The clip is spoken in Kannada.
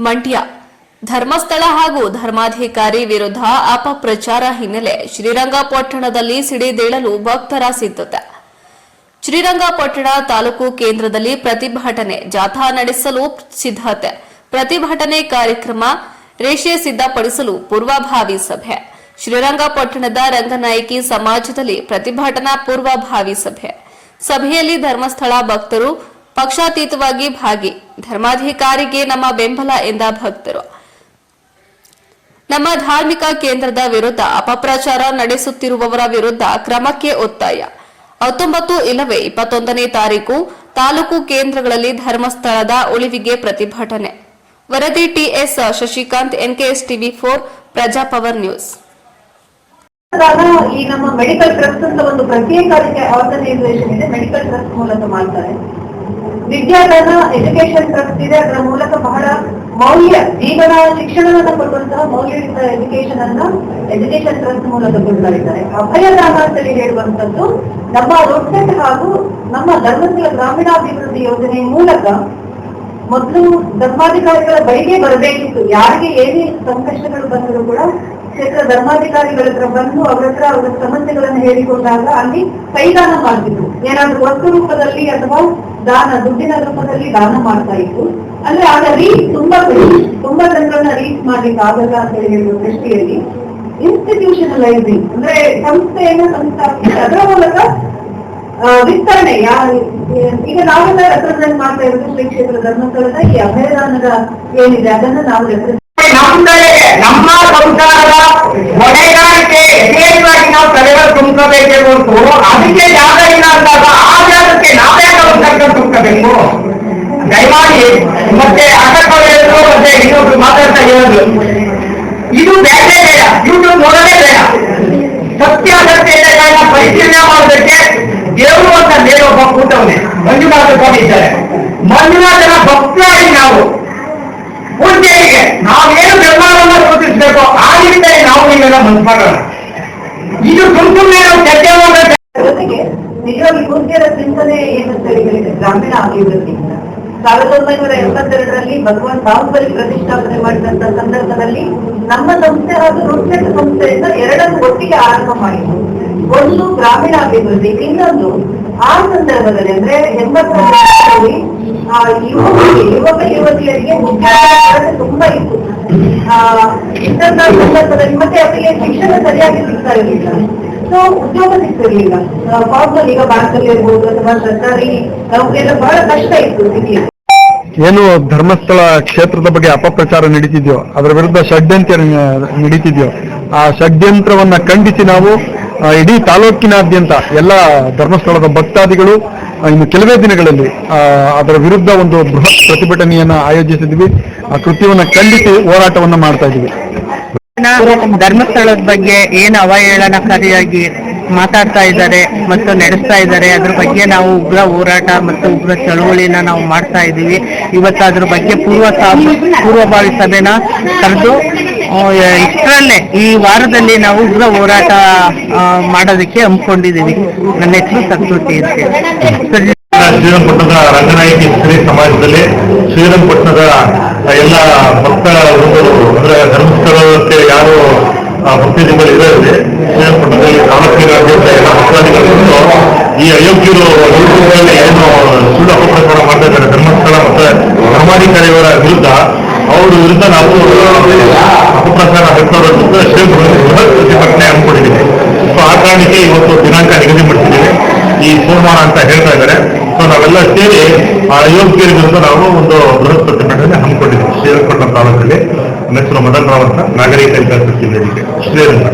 ಮಂಡ್ಯ ಧರ್ಮಸ್ಥಳ ಹಾಗೂ ಧರ್ಮಾಧಿಕಾರಿ ವಿರುದ್ಧ ಅಪಪ್ರಚಾರ ಹಿನ್ನೆಲೆ ಶ್ರೀರಂಗಪಟ್ಟಣದಲ್ಲಿ ಸಿಡಿದೇಳಲು ಭಕ್ತರ ಸಿದ್ಧತೆ. ಶ್ರೀರಂಗಪಟ್ಟಣ ತಾಲೂಕು ಕೇಂದ್ರದಲ್ಲಿ ಪ್ರತಿಭಟನೆ ಜಾಥಾ ನಡೆಸಲು ಸಿದ್ಧತೆ. ಪ್ರತಿಭಟನೆ ಕಾರ್ಯಕ್ರಮ ರೇಷೆ ಸಿದ್ಧಪಡಿಸಲು ಪೂರ್ವಭಾವಿ ಸಭೆ. ಶ್ರೀರಂಗಪಟ್ಟಣದ ರಂಗನಾಯಕಿ ಸಮಾಜದಲ್ಲಿ ಪ್ರತಿಭಟನಾ ಪೂರ್ವಭಾವಿ ಸಭೆ. ಸಭೆಯಲ್ಲಿ ಧರ್ಮಸ್ಥಳ ಭಕ್ತರು ಪಕ್ಷಾತೀತವಾಗಿ ಭಾಗಿ. ಧರ್ಮಾಧಿಕಾರಿಗೆ ನಮ್ಮ ಬೆಂಬಲ ಎಂದ ಭಕ್ತರು. ನಮ್ಮ ಧಾರ್ಮಿಕ ಕೇಂದ್ರದ ವಿರುದ್ಧ ಅಪಪ್ರಚಾರ ನಡೆಸುತ್ತಿರುವವರ ವಿರುದ್ಧ ಕ್ರಮಕ್ಕೆ ಒತ್ತಾಯ. 19 ಇಲ್ಲವೇ 21ನೇ ತಾರೀಕು ತಾಲೂಕು ಕೇಂದ್ರಗಳಲ್ಲಿ ಧರ್ಮಸ್ಥಳದ ಉಳಿವಿಗೆ ಪ್ರತಿಭಟನೆ. ವರದಿ T S Shashikant, NKS TV4, Praja Power news. ಈ ನಮ್ಮ ಮೆಡಿಕಲ್ ಟ್ರಸ್ಟ್ ಅಂತ ಒಂದು ಪ್ರತ್ಯೇಕ ಆರ್ಗನೈಸೇಷನ್ ಇದೆ. ಮೆಡಿಕಲ್ ಟ್ರಸ್ಟ್ ಮೂಲಕ ಮಾಡ್ತಾರೆ. ವಿದ್ಯಾದಾನ ಎಜುಕೇಶನ್ ಟ್ರಸ್ಟ್ ಇದೆ. ಅದರ ಮೂಲಕ ಬಹಳ ಮೌಲ್ಯ ಜೀವನ ಶಿಕ್ಷಣವನ್ನು ಕೊಡುವಂತಹ ಮೌಲ್ಯಯುತ ಎಜುಕೇಶನ್ ಟ್ರಸ್ಟ್ ಮೂಲಕ ಕೊಡ್ತಾ ಇದ್ದಾರೆ. ಅಭಯದಾನ ಅಂತೇಳಿ ಹೇಳುವಂತದ್ದು ನಮ್ಮ ರೋಡ್ಸೆಟ್ ಹಾಗೂ ನಮ್ಮ ಧರ್ಮಸ್ಥಳ ಗ್ರಾಮೀಣಾಭಿವೃದ್ಧಿ ಯೋಜನೆ ಮೂಲಕ ಮೊದಲು ಧರ್ಮಾಧಿಕಾರಿಗಳ ಬಳಿಗೆ ಬರಬೇಕಿತ್ತು. ಯಾರಿಗೆ ಏನೇ ಸಂಕಷ್ಟಗಳು ಬಂದರೂ ಕೂಡ ಕ್ಷೇತ್ರ ಧರ್ಮಾಧಿಕಾರಿಗಳ ಹತ್ರ ಬಂದು ಅವರ ಸಮಸ್ಯೆಗಳನ್ನು ಹೇಳಿಕೊಂಡಾಗ ಅಲ್ಲಿ ಕೈದಾನ ಮಾಡ್ತಿದ್ರು. ಏನಾದ್ರೂ ವಸ್ತು ರೂಪದಲ್ಲಿ ಅಥವಾ ದುಡ್ಡಿನ ರೂಪದಲ್ಲಿ ದಾನ ಮಾಡ್ತಾ ಇತ್ತು. ಅಂದ್ರೆ ಆಗ ರೀಚ್ ತುಂಬಾ ಜನರನ್ನ ರೀಚ್ ಮಾಡ್ಲಿಕ್ಕೆ ಆಗಲ್ಲ ಅಂತ ಹೇಳುವ ದೃಷ್ಟಿಯಲ್ಲಿ ಇನ್ಸ್ಟಿಟ್ಯೂಷನಲೈಸಿಂಗ್ ಅಂದ್ರೆ ಸಂಸ್ಥೆಯನ್ನು ಸಂಸ್ಥಾಪಿಸಿ ಅದರ ಮೂಲಕ ವಿಸ್ತರಣೆ. ಈಗ ನಾವೆಲ್ಲ ರೆಪ್ರೆಸೆಂಟ್ ಮಾಡ್ತಾ ಇರೋದು ಶ್ರೀ ಕ್ಷೇತ್ರ ಧರ್ಮಸ್ಥಳದ ಈ ಅಭಯದಾನದ ಏನಿದೆ ಅದನ್ನು ನಾವು ನಮ್ಮ ಸಂಸಾರದ ಹೊಣೆಗಾರಿಕೆ ಯಥೇಚ್ಛವಾಗಿ ನಾವು ತಲೆಗಳು ತುಂಬಿಸಬೇಕೇ ಹೊರತು ಅದಕ್ಕೆ ಜಾಗ ಇಲ್ಲ ಅಂದಾಗ ಆ ಜಾಗಕ್ಕೆ ನಾವೇ ಕರ್ಕೊಂಡು ತುಂಬಿಸಬೇಕು. ದಯಮಾಡಿ ಮತ್ತೆ ಅಟಕಗಳು ಮತ್ತೆ ಇನ್ನೊಬ್ರು ಮಾತಾಡ್ತಾ ಇರೋದು ಇದು ಬೇಡ ಯೂಟ್ಯೂಬ್ ನೋಡೋದೇ ಬೇಡ. ಸತ್ಯಾಸತ್ಯತೆಗಳನ್ನ ಪರಿಶೀಲನೆ ಮಾಡೋದಕ್ಕೆ ದೇವರು ಅಂತ ಮೇಲೆ ಒಬ್ಬ ಕೂತವನೇ ಮಂಜುನಾಥ ಸ್ವಾಮಿ ಇದ್ದಾರೆ. ಮಂಜುನಾಥನ ಭಕ್ತರಾಗಿ ನಾವು ಪೂಜೆಗೆ ನಾವೇನು ಬೆಂಬಲವನ್ನು ಸೂಚಿಸಬೇಕು ಆ ನಿಟ್ಟಿನಲ್ಲಿ ನಾವು ನೀವೆಲ್ಲ ಮನಸ್ಸು ಮಾಡೋಣ. ಇದು ಸುಮ್ಮನೆ ನಾವು ಚರ್ಚೆ ಮಾಡೋಣ. ಜೊತೆಗೆ ನಿಜವಾಗಿ ಪೂಜ್ಯರ ಚಿಂತನೆ ಏನಂತ ಹೇಳಿದ್ರೆ ಗ್ರಾಮೀಣ ಅಭಿವೃದ್ಧಿ 1982ರಲ್ಲಿ ಭಗವಾನ್ ಬಾಹುಬಲಿ ಪ್ರತಿಷ್ಠಾಪನೆ ಮಾಡಿದಂತ ಸಂದರ್ಭದಲ್ಲಿ ನಮ್ಮ ಸಂಸ್ಥೆ ಹಾಗೂ ರೋಡ್ಸೆಟ್ ಸಂಸ್ಥೆಯಿಂದ ಎರಡನ್ನು ಒಟ್ಟಿಗೆ ಆರಂಭ ಮಾಡಿದ್ರು. ಒಂದು ಗ್ರಾಮೀಣಾಭಿವೃದ್ಧಿ, ಇನ್ನೊಂದು ಆ ಸಂದರ್ಭದಲ್ಲಿ ಅಂದ್ರೆ 80ರಲ್ಲಿ ಯುವಕ ಯುವತಿಯರಿಗೆ ತುಂಬಾ ಇತ್ತು. ಇಂತಹ ಸಂದರ್ಭದಲ್ಲಿ ಮತ್ತೆ ಅವರಿಗೆ ಶಿಕ್ಷಣ ಸರಿಯಾಗಿ ಸಿಗ್ತಾ ಇರಲಿಲ್ಲ. ಸೊ ಉದ್ಯೋಗ ಸಿಗ್ತಿರ್ಲಿಲ್ಲ. ಫಾರ್ಮಲ್ ಈಗ ಭಾರತದಲ್ಲಿ ಇರ್ಬೋದು ಅಥವಾ ಸರ್ಕಾರಿ ನೌಕರಿಯೆಲ್ಲ ಬಹಳ ಕಷ್ಟ ಇತ್ತು ಸಿಗ್ಲಿಕ್ಕೆ. ಏನು ಧರ್ಮಸ್ಥಳ ಕ್ಷೇತ್ರದ ಬಗ್ಗೆ ಅಪಪ್ರಚಾರ ನಡೀತಿದ್ಯೋ ಅದರ ವಿರುದ್ಧ ಷಡ್ಯಂತ್ರ ನಡೀತಿದ್ಯೋ ಆ ಷಡ್ಯಂತ್ರವನ್ನ ಖಂಡಿಸಿ ನಾವು ಇಡೀ ತಾಲೂಕಿನಾದ್ಯಂತ ಎಲ್ಲ ಧರ್ಮಸ್ಥಳದ ಭಕ್ತಾದಿಗಳು ಇನ್ನು ಕೆಲವೇ ದಿನಗಳಲ್ಲಿ ಅದರ ವಿರುದ್ಧ ಒಂದು ಬೃಹತ್ ಪ್ರತಿಭಟನೆಯನ್ನ ಆಯೋಜಿಸಿದ್ವಿ. ಆ ಕೃತ್ಯವನ್ನ ಖಂಡಿಸಿ ಹೋರಾಟವನ್ನ ಮಾಡ್ತಾ ಇದ್ವಿ. ಧರ್ಮಸ್ಥಳದ ಬಗ್ಗೆ ಏನು ಅವಹೇಳನಕಾರಿಯಾಗಿ ಮಾತಾಡ್ತಾ ಇದ್ದಾರೆ ಮತ್ತು ನಡೆಸ್ತಾ ಇದ್ದಾರೆ ಅದ್ರ ಬಗ್ಗೆ ನಾವು ಉಗ್ರ ಹೋರಾಟ ಮತ್ತು ಉಗ್ರ ಚಳವಳಿನ ನಾವು ಮಾಡ್ತಾ ಇದ್ದೀವಿ. ಇವತ್ತು ಅದ್ರ ಬಗ್ಗೆ ಪೂರ್ವಭಾವಿ ಸಭೆನ ಕರೆದು ಇಷ್ಟರಲ್ಲೇ ಈ ವಾರದಲ್ಲಿ ನಾವು ಉಗ್ರ ಹೋರಾಟ ಮಾಡೋದಕ್ಕೆ ಹಮ್ಮಿಕೊಂಡಿದ್ದೀವಿ. ನನ್ನ ಹೆಸರು ಸಂಸ್ಕೃತಿ ಅಂತ. ಶ್ರೀರಂಗಪಟ್ಟಣದ ರಂಗನಾಯಕಿ ಸ್ತ್ರೀ ಸಮಾಜದಲ್ಲಿ ಶ್ರೀರಂಗಪಟ್ಟಣದ ಎಲ್ಲ ಭಕ್ತರ ಅಂದ್ರೆ ಧರ್ಮಸ್ಥಳಕ್ಕೆ ಯಾರು ಭಕ್ತಾದಿಗಳು ಇರೋದ್ರೆ ಶ್ರೀರಂಗಪಟ್ಟಣದಲ್ಲಿ ತಾಲೂಕಿನಾದ್ಯಂತ ಎಲ್ಲ ಭಕ್ತಾದಿಗಳು ಈ ಅಯೋಗ್ಯರು ಯೂಟ್ಯೂಬ್ನಲ್ಲಿ ಏನು ಸುಳ್ಳು ಅಪಪ್ರಚಾರ ಮಾಡ್ತಾ ಇದ್ದಾರೆ ಧರ್ಮಸ್ಥಳ ಮತ್ತೆ ಧರ್ಮಾಧಿಕಾರಿಯವರ ವಿರುದ್ಧ ಅವ್ರ ವಿರುದ್ಧ ನಾವು ಅಪಪ್ರಚಾರ ನಡೆಸೋದ್ರ ವಿರುದ್ಧ ಶ್ರೀರಂಗಪಟ್ಟಣದಲ್ಲಿ ಬೃಹತ್ ಪ್ರತಿಭಟನೆ ಹಮ್ಮಿಕೊಂಡಿದ್ದೀವಿ. ಸೊ ಆ ಕಾರಣಕ್ಕೆ ಇವತ್ತು ದಿನಾಂಕ ನಿಗದಿ ಮಾಡ್ತಿದ್ದೀವಿ. ಈ ಸೋಮವಾರ ಅಂತ ಹೇಳ್ತಾ ಇದ್ದಾರೆ. ಸೊ ನಾವೆಲ್ಲ ಸೇರಿ ಆ ಅಯೋಗ್ಯರ ವಿರುದ್ಧ ನಾವು ಒಂದು ಬೃಹತ್ ಪ್ರತಿಭಟನೆ ಹಮ್ಮಿಕೊಂಡಿದ್ದೀವಿ ಶ್ರೀರಂಗಪಟ್ಟಣ ತಾಲೂಕಲ್ಲಿ. ನನ್ನ ಹೆಸರು ಮದನ್ ರಾವ್ ಅಂತ, ನಾಗರಿಕ ಹಿತಾಸಕ್ತಿ ವೇದಿಕೆ ಶ್ರೀರಂಗ.